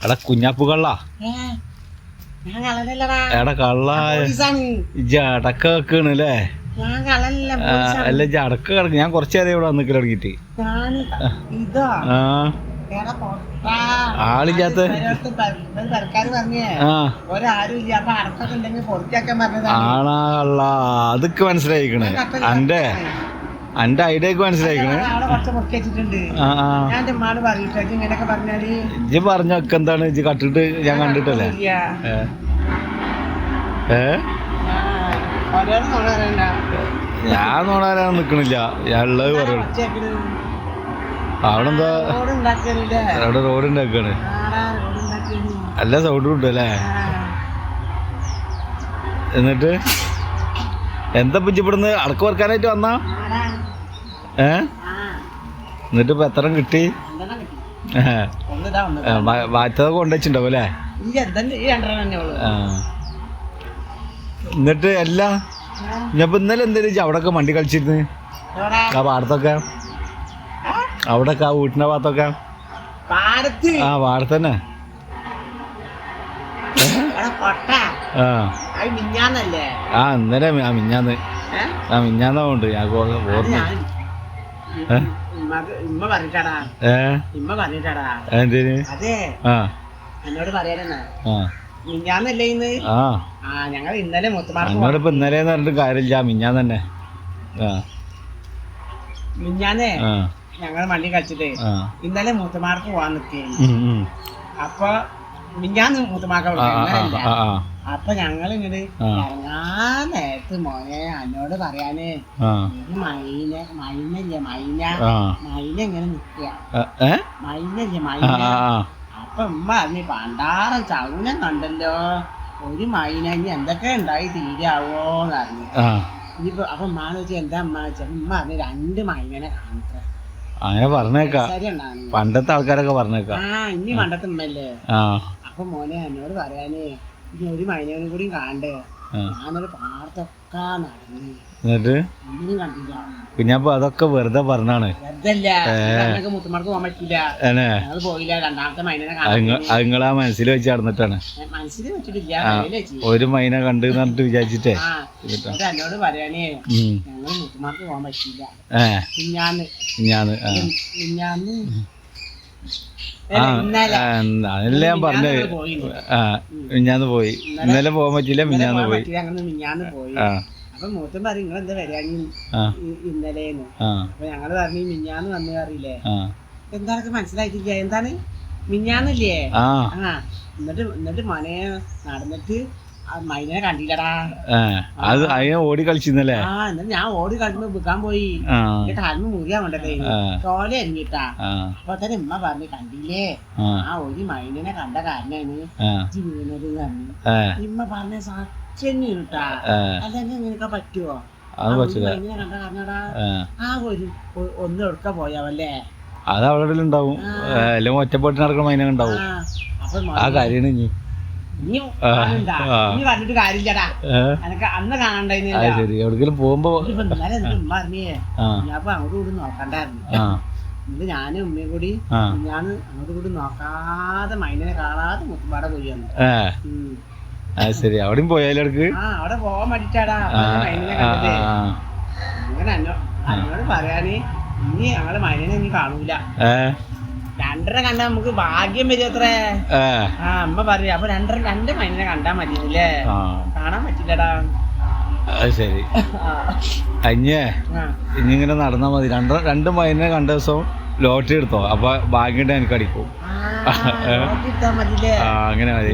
എടാ കുഞ്ഞാപ്പു കള്ള എടാ കള്ള ഇജ്ജ് അടക്ക വെക്കണല്ലേ? അല്ല ഇജ്ജ് അടക്ക കിടക്ക്. ഞാൻ കുറച്ചേരം ഇവിടെ വന്നിട്ട് തുടങ്ങിട്ട് ആളില്ലാത്ത ആണാ കള്ള അതൊക്കെ മനസ്സിലായിക്കണേ. അന്റെ ഐഡിയ ഒക്കെ മനസ്സിലായിക്കണേ. ഇജ്ജ് പറഞ്ഞൊക്കെ എന്താണ് ഇജ്ജ് കട്ടിട്ട് ഞാൻ കണ്ടിട്ടല്ലേ? ഞാൻ നോടാനാണ് നിക്കണില്ല. ഞാൻ ഉള്ളത് പറയണു. അവിടെ എന്താ അവിടെ റോഡ് ഉണ്ടാക്കാണ്. നല്ല സൗണ്ട് കിട്ടുമല്ലേ? എന്നിട്ട് എന്താ ഇജ്ജ് ഇവിടുന്ന് അടക്ക വറക്കാനായിട്ട് വന്നാ? എന്നിട്ട് ഇപ്പൊ എത്ര കിട്ടി? വാറ്റതൊക്കെ കൊണ്ടുവച്ചിണ്ടാവും അല്ലേ? എന്നിട്ട് എല്ലാ ഞാൻ ഇന്നലെ എന്തായാലും അവിടെയൊക്കെ വണ്ടി കളിച്ചിരുന്നു. ആ പാടത്തൊക്കെ അവിടെയൊക്കെ ആ വീട്ടിന്റെ ഭാഗത്തൊക്കെ ആ പാടത്ത് തന്നെ. ആ ഇന്നലെ മിഞ്ഞാന്നുണ്ട് ഞാൻ ഓർമ്മ. എന്തിന്? എന്നോടിപ്പോ ഇന്നലെ പറഞ്ഞിട്ട് കാര്യമില്ല. മിഞ്ഞാന്ന് തന്നെ ഞങ്ങൾ വണ്ടി കളിച്ചിട്ടേ ഇന്നലെ മൂത്തമാർക്ക് പോവാൻ നിൽക്കേ. അപ്പൊ മിഞ്ഞാന്ന് മൂത്തമാക്ക അപ്പൊ ഞങ്ങൾ ഇങ്ങോട്ട് ഇറങ്ങാൻ നേരത്ത് മോനെ എന്നോട് പറയാന് മൈന ഇങ്ങനെ നിക്കുക. മൈന അപ്പൊ ഉമ്മ പറഞ്ഞു പണ്ടാറം ചൗനം കണ്ടല്ലോ ഒരു മൈന ഇനി എന്തൊക്കെ ഉണ്ടായി തീരാവോന്ന് പറഞ്ഞു. ഇനിയിപ്പോ അപ്പൊ ഉമ്മാന്ന് വെച്ചാൽ എന്താ ഉമ്മ വെച്ചാൽ ഉമ്മ പറഞ്ഞു 2 മൈനനെ കാണട്ടെ. അങ്ങനെ പറഞ്ഞേക്കാം. പണ്ടത്തെ ആൾക്കാരൊക്കെ പറഞ്ഞേക്കാം. ഇനി പണ്ടത്തെ ഉമ്മല്ലേ. അപ്പൊ മോനെ എന്നോട് പറയാന് ഇനി ഒരു മൈനേനും കൂടി കാണണ്ടേ. ഞാനൊരു പാടത്തൊക്കെ നടന്നു. എന്നിട്ട് കുഞ്ഞാപ്പ അതൊക്കെ വെറുതെ പറഞ്ഞാണ്. മുത്തമാർക്ക് പോകാൻ പറ്റില്ല. പോയില്ല. രണ്ടാമത്തെ മൈനനെ അത് നിങ്ങളാ മനസ്സിൽ വെച്ച് നടന്നിട്ടാണ്. മനസ്സിൽ വെച്ചിട്ടില്ല. ഒരു മൈന കണ്ട് പറഞ്ഞിട്ട് വിചാരിച്ചിട്ടേ എന്നോട് പറയാനേ ഞങ്ങള് മുത്തമാർക്ക് പോകാൻ പറ്റില്ല. അതല്ലേ ഞാൻ പറഞ്ഞത്. മിഞ്ഞാന്ന് പോയി. ഇന്നലെ പോകാൻ പറ്റില്ല. മിഞ്ഞാന്ന് പോയി. അപ്പൊ മൂത്തം പറയും നിങ്ങൾ എന്താ വരാനി ഇന്നലേന്ന്. അപ്പൊ ഞങ്ങള് പറഞ്ഞു മിഞ്ഞാന്ന് വന്നു അറിയില്ലേ. എന്താണൊക്കെ മനസ്സിലായിട്ടില്ല. എന്താണ് മിഞ്ഞാന്നില്ലേ? എന്നിട്ട് മോനെ നടന്നിട്ട് മൈനെ കണ്ടില്ലടാ. അത് അതിനെ ഓടി കളിച്ചിരുന്നല്ലേ? എന്നിട്ട് ഞാൻ ഓടി കളിക്കുമ്പോ വിൽക്കാൻ പോയി. കാലിന് മുറിയാൻ കൊണ്ടല്ലേ തോല അരിഞ്ഞിട്ടാ. അപ്പൊ തന്നെ ഉമ്മ പറഞ്ഞു കണ്ടില്ലേ ആ ഒരു മൈനെ കണ്ട കാരണമാണ് വീണത് പറഞ്ഞു. ഉമ്മ പറഞ്ഞ സാക്ഷാ അല്ലെങ്കിൽ നിനക്ക് പറ്റുവോ? മൈനെ കണ്ട കാരണടാ ആ ഒരു ഒന്ന് എടുക്ക പോയാവല്ലേ. അത് അവിടെ ഉണ്ടാവും. എല്ലാം ഒറ്റപ്പെട്ട് നടക്കണ മൈന ഉണ്ടാവും. ആ കാര്യമാണ് ഇനി പറഞ്ഞിട്ട് കാര്യമില്ലടാ. എനക്ക് അന്ന് കാണണ്ടായിരുന്നു. പോകുമ്പോ ഞാൻ അങ്ങോട്ട് കൂടി നോക്കണ്ടായിരുന്നു. എന്നിട്ട് ഞാനും ഉമ്മയും കൂടി ഞാൻ അങ്ങോട്ട് കൂടി നോക്കാതെ മൈനെ കാണാതെ മുത്തുപാടെ പോയി വന്നു. ശരി അവിടെയും പോയാലും അവിടെ പോവാൻ വേണ്ടിട്ടാടാ മൈനെ കണ്ടത്. അങ്ങനെ എന്നോട് പറയാന് ഇനി ഞങ്ങള് മൈനെ ഇനി കാണൂല. 2 കണ്ടാ നമുക്ക് ഭാഗ്യം വരും അത്രേ. അമ്മ പറയാ അപ്പൊ 2 മൈനെ കണ്ടാ മതിയല്ലേ. കാണാൻ പറ്റില്ലടാ. അത് ശരി. ഇനിയിങ്ങനെ നടന്നാ മതി. 2 മൈനെ കണ്ട ദിവസം ലോട്ടറി എടുത്തോ. അപ്പൊ ഭാഗ്യം എനിക്ക് അടിക്കും. അങ്ങനെ മതി.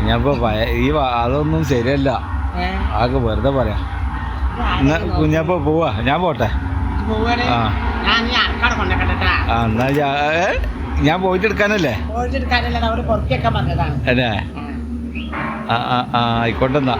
ഞാനിപ്പോ അതൊന്നും ശരിയല്ല. ആകെ വെറുതെ പറയാം. കുഞ്ഞാപ്പോ പോവാ. ഞാൻ പോട്ടെ. എന്നാ ഞാൻ പോയിട്ട് എടുക്കാനല്ലേ? അല്ലേ ആയിക്കോട്ടെ. ആയിക്കോട്ടെന്നാ.